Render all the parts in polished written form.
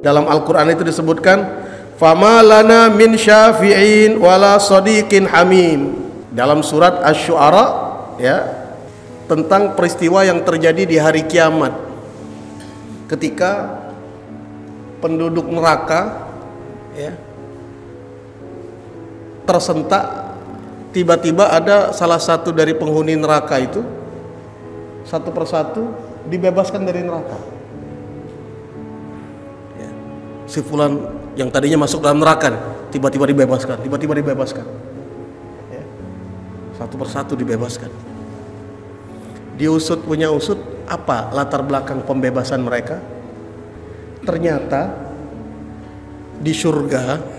Dalam Al-Quran itu disebutkan, fama lana min syafi'in wala sadiqin hamim. Dalam surat Asy-Syu'ara, ya, tentang peristiwa yang terjadi di hari kiamat, ketika penduduk neraka, ya, tersentak. Tiba-tiba ada salah satu dari penghuni neraka itu satu persatu dibebaskan dari neraka. Ya. Si fulan yang tadinya masuk dalam neraka tiba-tiba dibebaskan, ya. Satu persatu dibebaskan. Diusut punya usut, apa latar belakang pembebasan mereka? Ternyata di surga,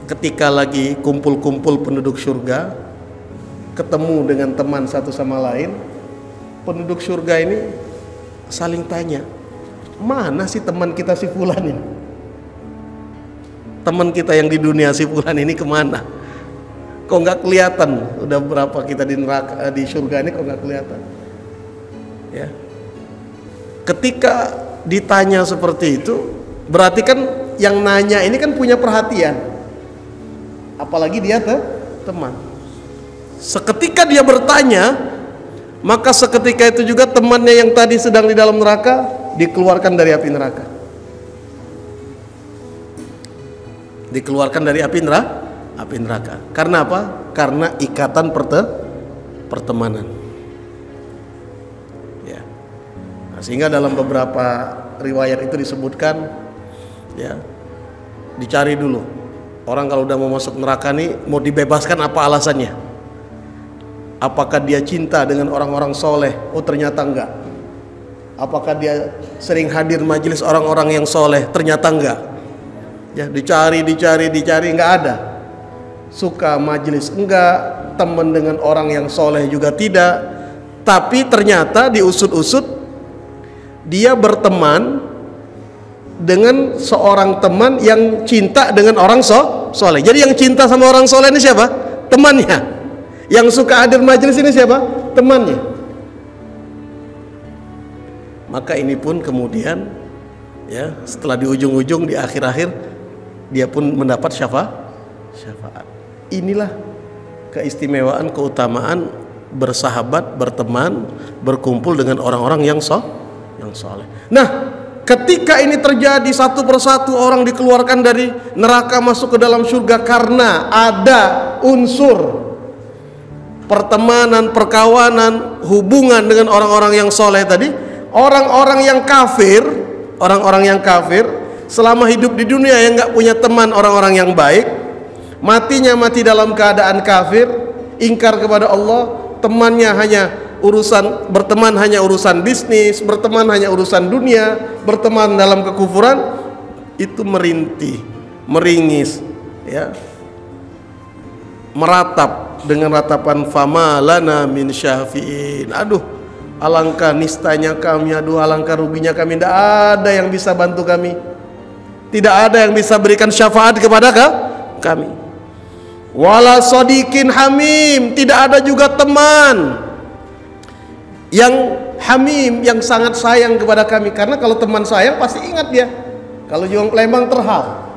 ketika lagi kumpul-kumpul penduduk surga, ketemu dengan teman satu sama lain, penduduk surga ini saling tanya, mana sih teman kita si fulan ini? Teman kita yang di dunia si fulan ini kemana? Kok nggak kelihatan? Udah berapa kita di neraka, di surga ini kok nggak kelihatan? Ya. Ketika ditanya seperti itu, berarti kan yang nanya ini kan punya perhatian, apalagi dia teman. Seketika dia bertanya, maka seketika itu juga temannya yang tadi sedang di dalam neraka dikeluarkan dari api neraka. Dikeluarkan dari api neraka. Karena apa? Karena ikatan pertemanan. Ya. Nah, sehingga dalam beberapa riwayat itu disebutkan, ya, dicari dulu orang kalau udah mau masuk neraka nih, mau dibebaskan apa alasannya? Apakah dia cinta dengan orang-orang soleh? Oh, ternyata enggak. Apakah dia sering hadir majelis orang-orang yang soleh? Ternyata enggak. Ya, dicari, enggak ada. Suka majelis enggak, teman dengan orang yang soleh juga tidak. Tapi ternyata diusut-usut, dia berteman dengan seorang teman yang cinta dengan orang soleh. Jadi yang cinta sama orang soleh ini siapa? Temannya. Yang suka hadir majelis ini siapa? Temannya. Maka ini pun kemudian, ya, setelah di ujung-ujung, di akhir-akhir, dia pun mendapat syafaat. Inilah keistimewaan, keutamaan bersahabat, berteman, berkumpul dengan orang-orang yang soleh. Nah, ketika ini terjadi, satu persatu orang dikeluarkan dari neraka masuk ke dalam surga karena ada unsur pertemanan, perkawanan, hubungan dengan orang-orang yang soleh tadi. Orang-orang yang kafir selama hidup di dunia yang nggak punya teman, orang-orang yang baik, matinya mati dalam keadaan kafir, ingkar kepada Allah, temannya hanya berteman hanya urusan bisnis, berteman hanya urusan dunia, berteman dalam kekufuran, itu merintih, meringis, ya, meratap dengan ratapan fama lana min syafi'in. Aduh, alangkah nistanya kami, aduh alangkah ruginya kami, tidak ada yang bisa bantu kami, tidak ada yang bisa berikan syafaat kepada kami. Wala sadiqin hamim, tidak ada juga teman yang hamim, yang sangat sayang kepada kami. Karena kalau teman sayang pasti ingat dia. Kalau juang Lembang terhal,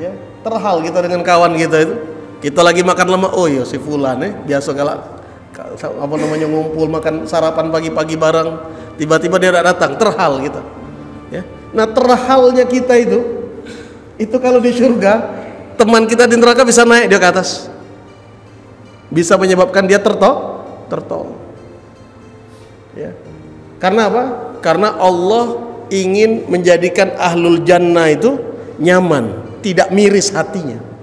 ya, terhal kita dengan kawan kita itu. Kita lagi makan lemak, oh iya si fulan, biasa kalau ngumpul makan sarapan pagi-pagi bareng, tiba-tiba dia tidak datang, terhal kita. Ya. Nah, terhalnya kita itu kalau di surga, teman kita di neraka bisa naik dia ke atas, bisa menyebabkan dia tertolong. Ya. Karena apa? Karena Allah ingin menjadikan ahlul jannah itu nyaman, tidak miris hatinya.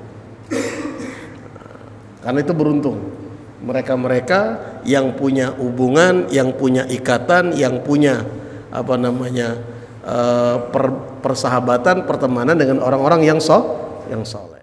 Karena itu beruntung mereka-mereka yang punya hubungan, yang punya ikatan, yang punya persahabatan, pertemanan dengan orang-orang yang soleh.